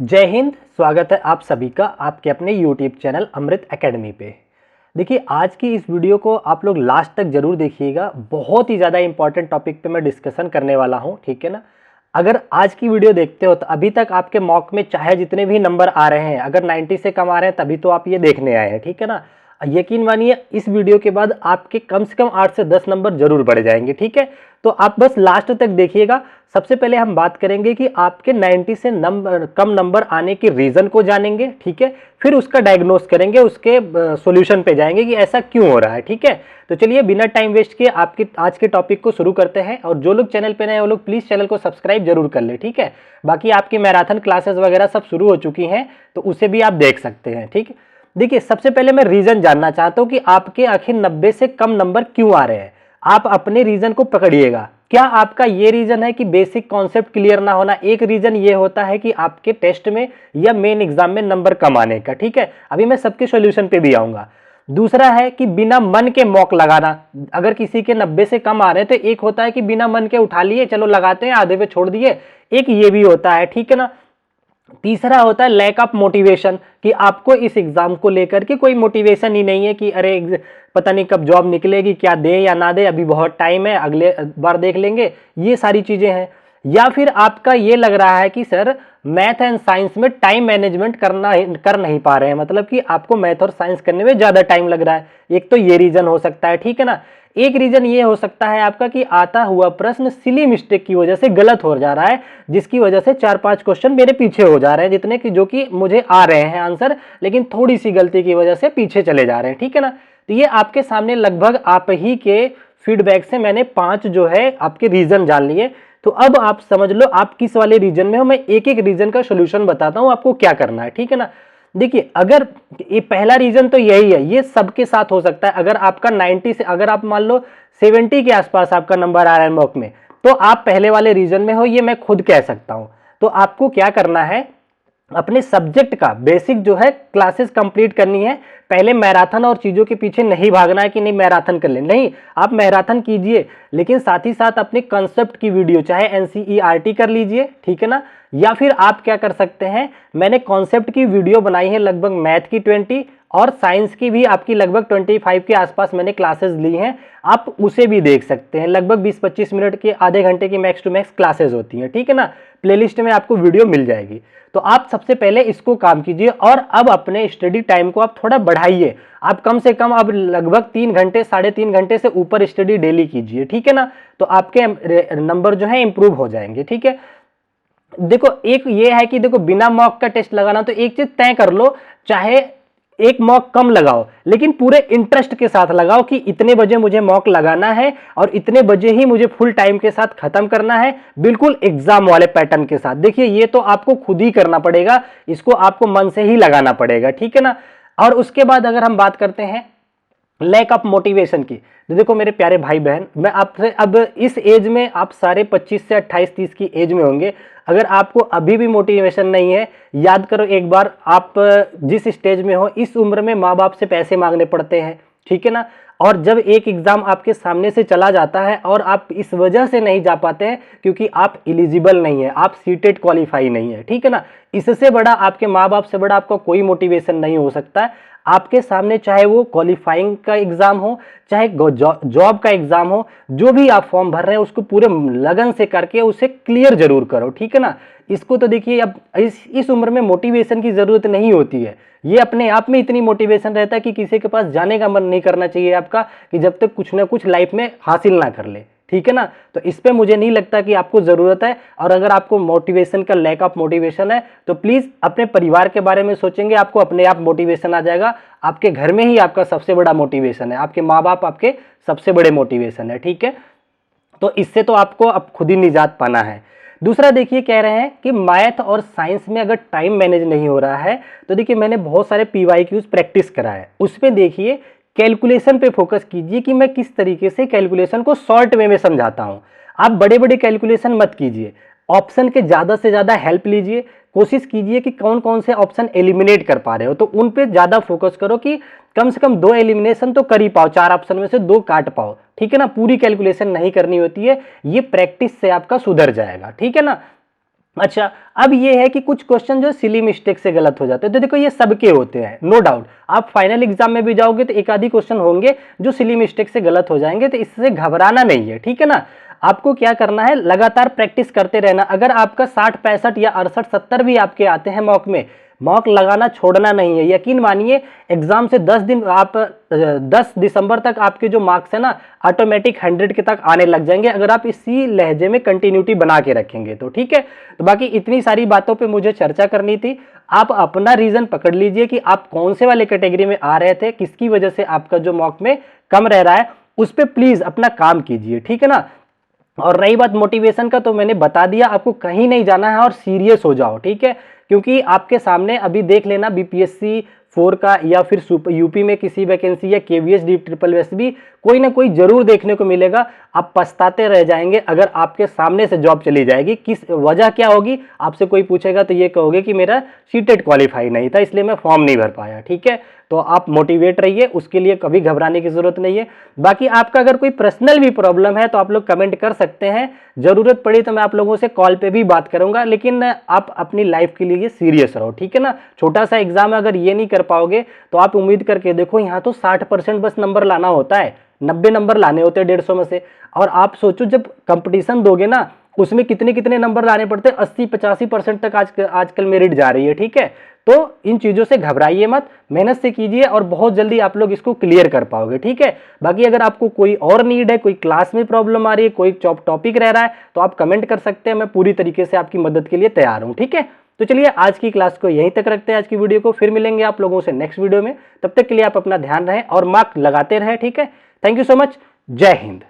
जय हिंद। स्वागत है आप सभी का आपके अपने YouTube चैनल अमृत एकेडमी पे। देखिए, आज की इस वीडियो को आप लोग लास्ट तक जरूर देखिएगा। बहुत ही ज़्यादा इंपॉर्टेंट टॉपिक पे मैं डिस्कशन करने वाला हूँ, ठीक है ना। अगर आज की वीडियो देखते हो तो अभी तक आपके मॉक में चाहे जितने भी नंबर आ रहे हैं, अगर 90 से कम आ रहे हैं तभी तो आप ये देखने आए हैं, ठीक है ना। यकीन मानिए इस वीडियो के बाद आपके कम से कम 8 से 10 नंबर जरूर बढ़ जाएंगे, ठीक है। तो आप बस लास्ट तक देखिएगा। सबसे पहले हम बात करेंगे कि आपके 90 से कम नंबर आने के रीजन को जानेंगे, ठीक है। फिर उसका डायग्नोस करेंगे, उसके सॉल्यूशन पे जाएंगे कि ऐसा क्यों हो रहा है, ठीक है। तो चलिए बिना टाइम वेस्ट किए आपके आज के टॉपिक को शुरू करते हैं। और जो लोग चैनल पे नए हैं वो लोग प्लीज चैनल को सब्सक्राइब जरूर कर ले, ठीक है। बाकी आपकी मैराथन क्लासेस वगैरह सब शुरू हो चुकी हैं, तो उसे भी आप देख सकते हैं, ठीक है। देखिए, सबसे पहले मैं रीजन जानना चाहता हूं कि आपके आखिर 90 से कम नंबर क्यों आ रहे हैं। आप अपने रीजन को पकड़िएगा। क्या आपका ये रीजन है कि बेसिक कॉन्सेप्ट क्लियर ना होना? एक रीजन ये होता है कि आपके टेस्ट में या मेन एग्जाम में नंबर कम आने का, ठीक है। अभी मैं सबके सॉल्यूशन पे भी आऊंगा। दूसरा है कि बिना मन के मॉक लगाना। अगर किसी के 90 से कम आ रहे हैं तो एक होता है कि बिना मन के उठा लिए, चलो लगाते हैं, आधे पे छोड़ दिए, एक ये भी होता है, ठीक है ना। तीसरा होता है लैक ऑफ मोटिवेशन, कि आपको इस एग्जाम को लेकर के कोई मोटिवेशन ही नहीं है कि अरे पता नहीं कब जॉब निकलेगी, क्या दे या ना दे, अभी बहुत टाइम है, अगले बार देख लेंगे, ये सारी चीजें हैं। या फिर आपका ये लग रहा है कि सर मैथ एंड साइंस में टाइम मैनेजमेंट कर नहीं पा रहे हैं, मतलब कि आपको मैथ और साइंस करने में ज्यादा टाइम लग रहा है। एक तो ये रीजन हो सकता है, ठीक है ना। एक रीजन ये हो सकता है आपका कि आता हुआ प्रश्न सिली मिस्टेक की वजह से गलत हो जा रहा है, जिसकी वजह से 4-5 क्वेश्चन मेरे पीछे हो जा रहे हैं, जितने की जो कि मुझे आ रहे हैं आंसर, लेकिन थोड़ी सी गलती की वजह से पीछे चले जा रहे हैं, ठीक है ना। तो ये आपके सामने लगभग आप ही के फीडबैक से मैंने 5 जो है आपके रीजन जान लिए। तो अब आप समझ लो आप किस वाले रीजन में हो। मैं एक एक रीजन का सोल्यूशन बताता हूं आपको क्या करना है, ठीक है ना। देखिए, अगर ये पहला रीजन तो यही है, ये सबके साथ हो सकता है। अगर आपका 90 से, अगर आप मान लो 70 के आसपास आपका नंबर आ रहा है मॉक में, तो आप पहले वाले रीजन में हो, ये मैं खुद कह सकता हूं। तो आपको क्या करना है, अपने सब्जेक्ट का बेसिक जो है क्लासेस कंप्लीट करनी है। पहले मैराथन और चीजों के पीछे नहीं भागना है कि नहीं मैराथन कर ले, नहीं, आप मैराथन कीजिए, लेकिन साथ ही साथ अपने कंसेप्ट की वीडियो चाहे एनसीईआरटी कर लीजिए, ठीक है ना। या फिर आप क्या कर सकते हैं, मैंने कॉन्सेप्ट की वीडियो बनाई है लगभग मैथ की 20 और साइंस की भी आपकी लगभग 25 के आसपास मैंने क्लासेस ली हैं, आप उसे भी देख सकते हैं। लगभग 20-25 मिनट की, आधे घंटे की मैक्स टू मैक्स क्लासेस होती हैं, ठीक है ना। प्लेलिस्ट में आपको वीडियो मिल जाएगी। तो आप सबसे पहले इसको काम कीजिए और अब अपने स्टडी टाइम को आप थोड़ा बढ़ाइए। आप कम से कम अब लगभग 3 घंटे, 3.5 घंटे से ऊपर स्टडी डेली कीजिए, ठीक है ना। तो आपके नंबर जो है इंप्रूव हो जाएंगे, ठीक है। देखो, एक ये है कि देखो बिना मॉक का टेस्ट लगाना, तो एक चीज तय कर लो, चाहे एक मॉक कम लगाओ लेकिन पूरे इंटरेस्ट के साथ लगाओ कि इतने बजे मुझे मॉक लगाना है और इतने बजे ही मुझे फुल टाइम के साथ खत्म करना है, बिल्कुल एग्जाम वाले पैटर्न के साथ। देखिए, ये तो आपको खुद ही करना पड़ेगा, इसको आपको मन से ही लगाना पड़ेगा, ठीक है ना। और उसके बाद अगर हम बात करते हैं लैक ऑफ मोटिवेशन की, तो देखो मेरे प्यारे भाई बहन, मैं आपसे अब इस एज में, आप सारे 25 से 28-30 की एज में होंगे, अगर आपको अभी भी मोटिवेशन नहीं है, याद करो एक बार, आप जिस स्टेज में हो इस उम्र में माँ बाप से पैसे मांगने पड़ते हैं, ठीक है ना। और जब एक एग्जाम आपके सामने से चला जाता है और आप इस वजह से नहीं जा पाते हैं क्योंकि आप एलिजिबल नहीं है, आप सीटेड क्वालिफाई नहीं है, ठीक है ना। इससे बड़ा, आपके माँ बाप से बड़ा आपका कोई मोटिवेशन नहीं हो सकता है। आपके सामने चाहे वो क्वालिफाइंग का एग्जाम हो, चाहे जॉब का एग्जाम हो, जो भी आप फॉर्म भर रहे हैं उसको पूरे लगन से करके उसे क्लियर जरूर करो, ठीक है ना। इसको तो देखिए, अब इस उम्र में मोटिवेशन की जरूरत नहीं होती है, ये अपने आप में इतनी मोटिवेशन रहता है कि किसी के पास जाने का मन नहीं करना चाहिए आपका, कि जब तक कुछ ना कुछ लाइफ में हासिल ना कर ले, ठीक है ना। तो इस पे मुझे नहीं लगता कि आपको जरूरत है। और अगर आपको मोटिवेशन का लैक ऑफ मोटिवेशन है तो प्लीज अपने परिवार के बारे में सोचेंगे, आपको अपने आप मोटिवेशन आ जाएगा। आपके घर में ही आपका सबसे बड़ा मोटिवेशन है, आपके माँ बाप आपके सबसे बड़े मोटिवेशन है, ठीक है। तो इससे तो आपको अब खुद ही निजात पाना है। दूसरा देखिए, कह रहे हैं कि मैथ और साइंस में अगर टाइम मैनेज नहीं हो रहा है, तो देखिए मैंने बहुत सारे पीवाईक्यूज प्रैक्टिस करा है, उसमें देखिए कैलकुलेशन पे फोकस कीजिए कि मैं किस तरीके से कैलकुलेशन को शॉर्ट वे में समझाता हूं। आप बड़े बड़े कैलकुलेशन मत कीजिए, ऑप्शन के ज्यादा से ज्यादा हेल्प लीजिए, कोशिश कीजिए कि कौन कौन से ऑप्शन एलिमिनेट कर पा रहे हो तो उन पे ज्यादा फोकस करो कि कम से कम 2 एलिमिनेशन तो कर ही पाओ, 4 ऑप्शन में से 2 काट पाओ, ठीक है ना। पूरी कैलकुलेशन नहीं करनी होती है, ये प्रैक्टिस से आपका सुधर जाएगा, ठीक है ना। अच्छा, अब ये है कि कुछ क्वेश्चन जो सिली मिस्टेक से गलत हो जाते हैं, तो देखो ये सबके होते हैं, नो डाउट। आप फाइनल एग्जाम में भी जाओगे तो एक आधी क्वेश्चन होंगे जो सिली मिस्टेक से गलत हो जाएंगे, तो इससे घबराना नहीं है, ठीक है ना। आपको क्या करना है, लगातार प्रैक्टिस करते रहना। अगर आपका 60, 65 या 68, 70 भी आपके आते हैं मॉक में, मॉक लगाना छोड़ना नहीं है। यकीन मानिए एग्जाम से 10 दिन आप 10 दिसंबर तक आपके जो मार्क्स है ना ऑटोमेटिक 100 के तक आने लग जाएंगे, अगर आप इसी लहजे में कंटिन्यूटी बना के रखेंगे तो, ठीक है। तो बाकी इतनी सारी बातों पे मुझे चर्चा करनी थी। आप अपना रीजन पकड़ लीजिए कि आप कौन से वाले कैटेगरी में आ रहे थे, किसकी वजह से आपका जो मॉक में कम रह रहा है, उस पर प्लीज अपना काम कीजिए, ठीक है ना। और रही बात मोटिवेशन का, तो मैंने बता दिया, आपको कहीं नहीं जाना है और सीरियस हो जाओ, ठीक है। क्योंकि आपके सामने अभी देख लेना बीपीएससी 4 का या फिर यूपी में किसी वैकेंसी या केवीएस डी ट्रिपल एस भी कोई ना कोई जरूर देखने को मिलेगा। आप पछताते रह जाएंगे अगर आपके सामने से जॉब चली जाएगी। किस वजह क्या होगी, आपसे कोई पूछेगा तो ये कहोगे कि मेरा सीटेट क्वालिफाई नहीं था इसलिए मैं फॉर्म नहीं भर पाया, ठीक है। तो आप मोटिवेट रहिए, उसके लिए कभी घबराने की जरूरत नहीं है। बाकी आपका अगर कोई पर्सनल भी प्रॉब्लम है तो आप लोग कमेंट कर सकते हैं, जरूरत पड़ी तो मैं आप लोगों से कॉल पे भी बात करूंगा, लेकिन आप अपनी लाइफ के लिए सीरियस रहो, ठीक है ना। छोटा सा एग्जाम है, अगर ये नहीं कर पाओगे तो आप उम्मीद करके देखो, यहाँ तो 60% बस नंबर लाना होता है, 90 नंबर लाने होते हैं 150 में से। और आप सोचो जब कंपटीशन दोगे ना उसमें कितने कितने नंबर लाने पड़ते हैं, 80-85% तक आजकल मेरिट जा रही है, ठीक है। तो इन चीजों से घबराइए मत, मेहनत से कीजिए और बहुत जल्दी आप लोग इसको क्लियर कर पाओगे, ठीक है। बाकी अगर आपको कोई और नीड है, कोई क्लास में प्रॉब्लम आ रही है, कोई टॉपिक रह रहा है, तो आप कमेंट कर सकते हैं, मैं पूरी तरीके से आपकी मदद के लिए तैयार हूं, ठीक है। तो चलिए आज की क्लास को यहीं तक रखते हैं, आज की वीडियो को, फिर मिलेंगे आप लोगों से नेक्स्ट वीडियो में। तब तक के लिए आप अपना ध्यान रखें और मार्क लगाते रहें, ठीक है। थैंक यू सो मच, जय हिंद।